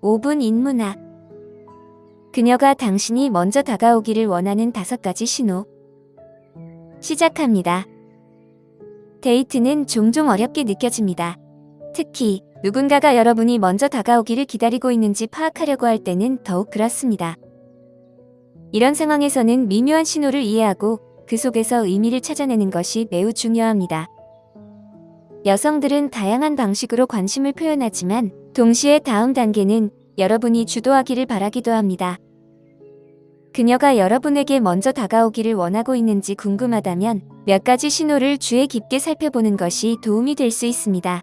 5분 인문학. 그녀가 당신이 먼저 다가오기를 원하는 5가지 신호. 시작합니다. 데이트는 종종 어렵게 느껴집니다. 특히 누군가가 여러분이 먼저 다가오기를 기다리고 있는지 파악하려고 할 때는 더욱 그렇습니다. 이런 상황에서는 미묘한 신호를 이해하고 그 속에서 의미를 찾아내는 것이 매우 중요합니다. 여성들은 다양한 방식으로 관심을 표현하지만 동시에 다음 단계는 여러분이 주도하기를 바라기도 합니다. 그녀가 여러분에게 먼저 다가오기를 원하고 있는지 궁금하다면 몇 가지 신호를 주의 깊게 살펴보는 것이 도움이 될 수 있습니다.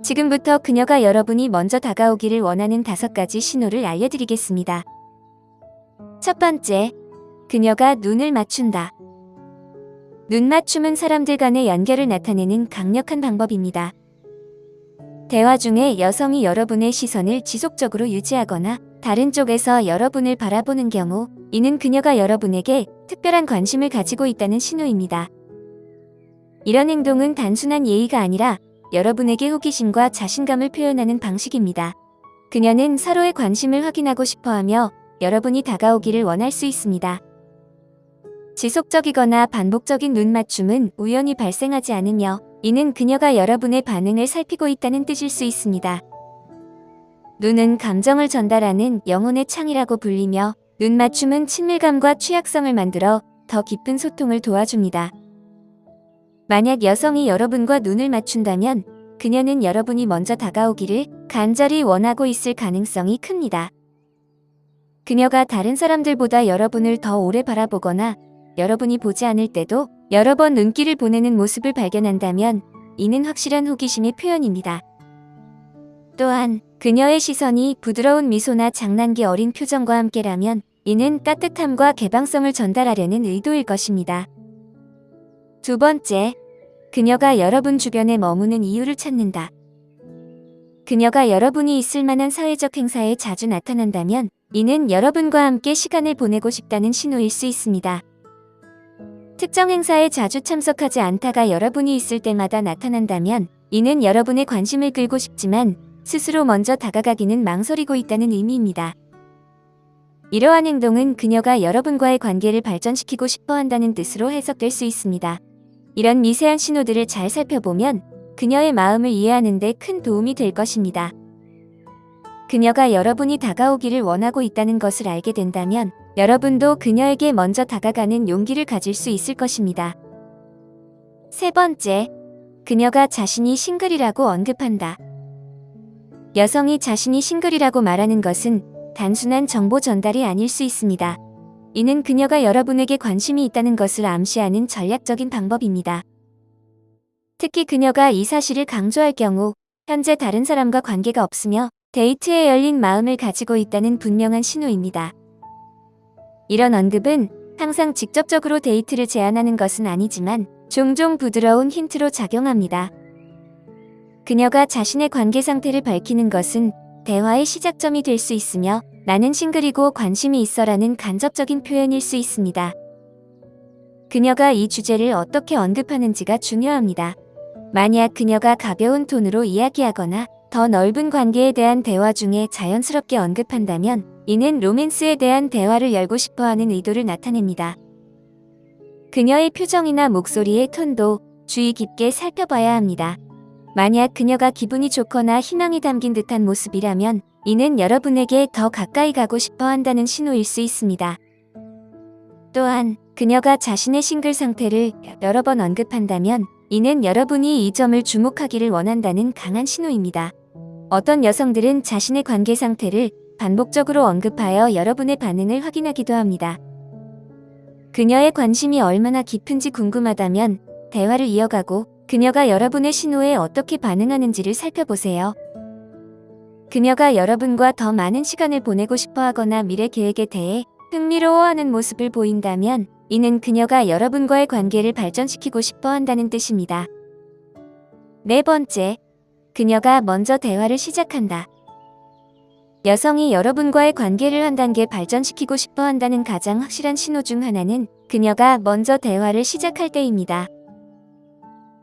지금부터 그녀가 여러분이 먼저 다가오기를 원하는 5가지 신호를 알려드리겠습니다. 첫 번째, 그녀가 눈을 맞춘다. 눈 맞춤은 사람들 간의 연결을 나타내는 강력한 방법입니다. 대화 중에 여성이 여러분의 시선을 지속적으로 유지하거나 다른 쪽에서 여러분을 바라보는 경우, 이는 그녀가 여러분에게 특별한 관심을 가지고 있다는 신호입니다. 이런 행동은 단순한 예의가 아니라 여러분에게 호기심과 자신감을 표현하는 방식입니다. 그녀는 서로의 관심을 확인하고 싶어하며 여러분이 다가오기를 원할 수 있습니다. 지속적이거나 반복적인 눈 맞춤은 우연히 발생하지 않으며, 이는 그녀가 여러분의 반응을 살피고 있다는 뜻일 수 있습니다. 눈은 감정을 전달하는 영혼의 창이라고 불리며, 눈 맞춤은 친밀감과 취약성을 만들어 더 깊은 소통을 도와줍니다. 만약 여성이 여러분과 눈을 맞춘다면 그녀는 여러분이 먼저 다가오기를 간절히 원하고 있을 가능성이 큽니다. 그녀가 다른 사람들보다 여러분을 더 오래 바라보거나 여러분이 보지 않을 때도 여러 번 눈길을 보내는 모습을 발견한다면 이는 확실한 호기심의 표현입니다. 또한 그녀의 시선이 부드러운 미소나 장난기 어린 표정과 함께라면 이는 따뜻함과 개방성을 전달하려는 의도일 것입니다. 두 번째, 그녀가 여러분 주변에 머무는 이유를 찾는다. 그녀가 여러분이 있을 만한 사회적 행사에 자주 나타난다면 이는 여러분과 함께 시간을 보내고 싶다는 신호일 수 있습니다. 특정 행사에 자주 참석하지 않다가 여러분이 있을 때마다 나타난다면 이는 여러분의 관심을 끌고 싶지만 스스로 먼저 다가가기는 망설이고 있다는 의미입니다. 이러한 행동은 그녀가 여러분과의 관계를 발전시키고 싶어 한다는 뜻으로 해석될 수 있습니다. 이런 미세한 신호들을 잘 살펴보면 그녀의 마음을 이해하는 데 큰 도움이 될 것입니다. 그녀가 여러분이 다가오기를 원하고 있다는 것을 알게 된다면 여러분도 그녀에게 먼저 다가가는 용기를 가질 수 있을 것입니다. 세 번째, 그녀가 자신이 싱글이라고 언급한다. 여성이 자신이 싱글이라고 말하는 것은 단순한 정보 전달이 아닐 수 있습니다. 이는 그녀가 여러분에게 관심이 있다는 것을 암시하는 전략적인 방법입니다. 특히 그녀가 이 사실을 강조할 경우 현재 다른 사람과 관계가 없으며 데이트에 열린 마음을 가지고 있다는 분명한 신호입니다. 이런 언급은 항상 직접적으로 데이트를 제안하는 것은 아니지만 종종 부드러운 힌트로 작용합니다. 그녀가 자신의 관계 상태를 밝히는 것은 대화의 시작점이 될 수 있으며 나는 싱글이고 관심이 있어라는 간접적인 표현일 수 있습니다. 그녀가 이 주제를 어떻게 언급하는지가 중요합니다. 만약 그녀가 가벼운 톤으로 이야기하거나 더 넓은 관계에 대한 대화 중에 자연스럽게 언급한다면 이는 로맨스에 대한 대화를 열고 싶어하는 의도를 나타냅니다. 그녀의 표정이나 목소리의 톤도 주의 깊게 살펴봐야 합니다. 만약 그녀가 기분이 좋거나 희망이 담긴 듯한 모습이라면 이는 여러분에게 더 가까이 가고 싶어 한다는 신호일 수 있습니다. 또한 그녀가 자신의 싱글 상태를 여러 번 언급한다면 이는 여러분이 이 점을 주목하기를 원한다는 강한 신호입니다. 어떤 여성들은 자신의 관계 상태를 반복적으로 언급하여 여러분의 반응을 확인하기도 합니다. 그녀의 관심이 얼마나 깊은지 궁금하다면 대화를 이어가고 그녀가 여러분의 신호에 어떻게 반응하는지를 살펴보세요. 그녀가 여러분과 더 많은 시간을 보내고 싶어 하거나 미래 계획에 대해 흥미로워하는 모습을 보인다면 이는 그녀가 여러분과의 관계를 발전시키고 싶어 한다는 뜻입니다. 네 번째, 그녀가 먼저 대화를 시작한다. 여성이 여러분과의 관계를 한 단계 발전시키고 싶어 한다는 가장 확실한 신호 중 하나는 그녀가 먼저 대화를 시작할 때입니다.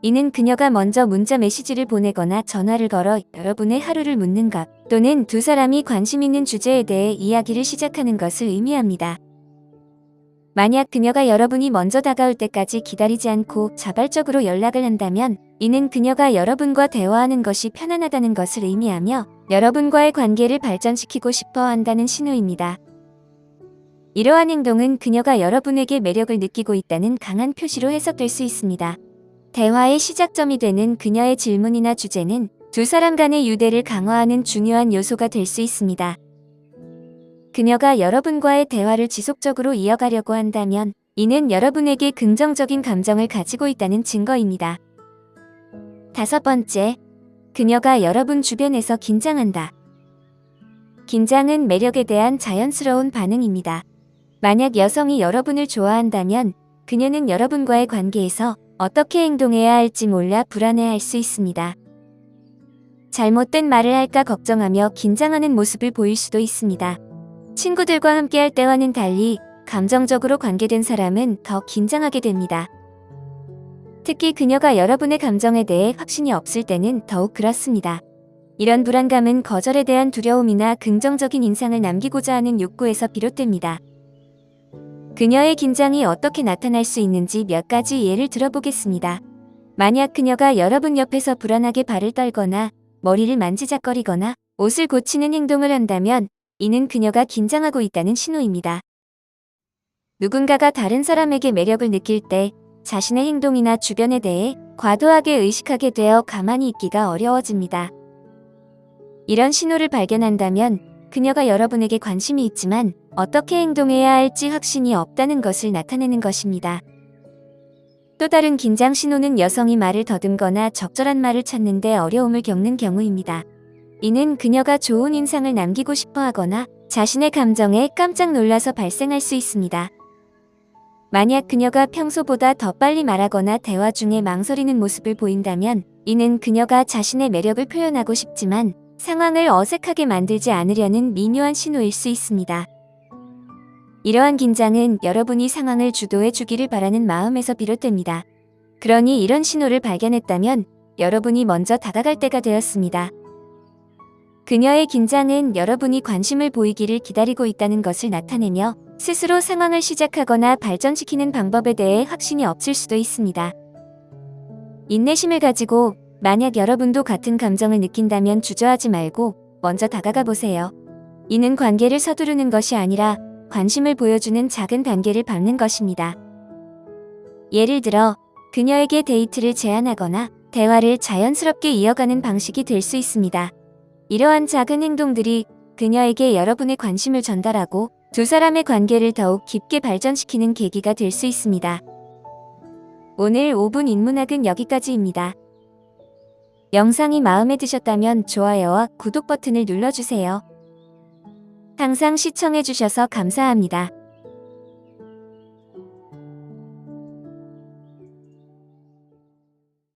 이는 그녀가 먼저 문자 메시지를 보내거나 전화를 걸어 여러분의 하루를 묻는 것, 또는 두 사람이 관심 있는 주제에 대해 이야기를 시작하는 것을 의미합니다. 만약 그녀가 여러분이 먼저 다가올 때까지 기다리지 않고 자발적으로 연락을 한다면 이는 그녀가 여러분과 대화하는 것이 편안하다는 것을 의미하며 여러분과의 관계를 발전시키고 싶어 한다는 신호입니다. 이러한 행동은 그녀가 여러분에게 매력을 느끼고 있다는 강한 표시로 해석될 수 있습니다. 대화의 시작점이 되는 그녀의 질문이나 주제는 두 사람 간의 유대를 강화하는 중요한 요소가 될 수 있습니다. 그녀가 여러분과의 대화를 지속적으로 이어가려고 한다면 이는 여러분에게 긍정적인 감정을 가지고 있다는 증거입니다. 5번째, 그녀가 여러분 주변에서 긴장한다. 긴장은 매력에 대한 자연스러운 반응입니다. 만약 여성이 여러분을 좋아한다면 그녀는 여러분과의 관계에서 어떻게 행동해야 할지 몰라 불안해할 수 있습니다. 잘못된 말을 할까 걱정하며 긴장하는 모습을 보일 수도 있습니다. 친구들과 함께할 때와는 달리 감정적으로 관계된 사람은 더 긴장하게 됩니다. 특히 그녀가 여러분의 감정에 대해 확신이 없을 때는 더욱 그렇습니다. 이런 불안감은 거절에 대한 두려움이나 긍정적인 인상을 남기고자 하는 욕구에서 비롯됩니다. 그녀의 긴장이 어떻게 나타날 수 있는지 몇 가지 예를 들어보겠습니다. 만약 그녀가 여러분 옆에서 불안하게 발을 떨거나 머리를 만지작거리거나 옷을 고치는 행동을 한다면 이는 그녀가 긴장하고 있다는 신호입니다. 누군가가 다른 사람에게 매력을 느낄 때 자신의 행동이나 주변에 대해 과도하게 의식하게 되어 가만히 있기가 어려워집니다. 이런 신호를 발견한다면 그녀가 여러분에게 관심이 있지만 어떻게 행동해야 할지 확신이 없다는 것을 나타내는 것입니다. 또 다른 긴장 신호는 여성이 말을 더듬거나 적절한 말을 찾는데 어려움을 겪는 경우입니다. 이는 그녀가 좋은 인상을 남기고 싶어 하거나 자신의 감정에 깜짝 놀라서 발생할 수 있습니다. 만약 그녀가 평소보다 더 빨리 말하거나 대화 중에 망설이는 모습을 보인다면 이는 그녀가 자신의 매력을 표현하고 싶지만 상황을 어색하게 만들지 않으려는 미묘한 신호일 수 있습니다. 이러한 긴장은 여러분이 상황을 주도해 주기를 바라는 마음에서 비롯됩니다. 그러니 이런 신호를 발견했다면 여러분이 먼저 다가갈 때가 되었습니다. 그녀의 긴장은 여러분이 관심을 보이기를 기다리고 있다는 것을 나타내며 스스로 상황을 시작하거나 발전시키는 방법에 대해 확신이 없을 수도 있습니다. 인내심을 가지고 만약 여러분도 같은 감정을 느낀다면 주저하지 말고 먼저 다가가 보세요. 이는 관계를 서두르는 것이 아니라 관심을 보여주는 작은 단계를 밟는 것입니다. 예를 들어 그녀에게 데이트를 제안하거나 대화를 자연스럽게 이어가는 방식이 될 수 있습니다. 이러한 작은 행동들이 그녀에게 여러분의 관심을 전달하고 두 사람의 관계를 더욱 깊게 발전시키는 계기가 될 수 있습니다. 오늘 5분 인문학은 여기까지입니다. 영상이 마음에 드셨다면 좋아요와 구독 버튼을 눌러주세요. 항상 시청해주셔서 감사합니다.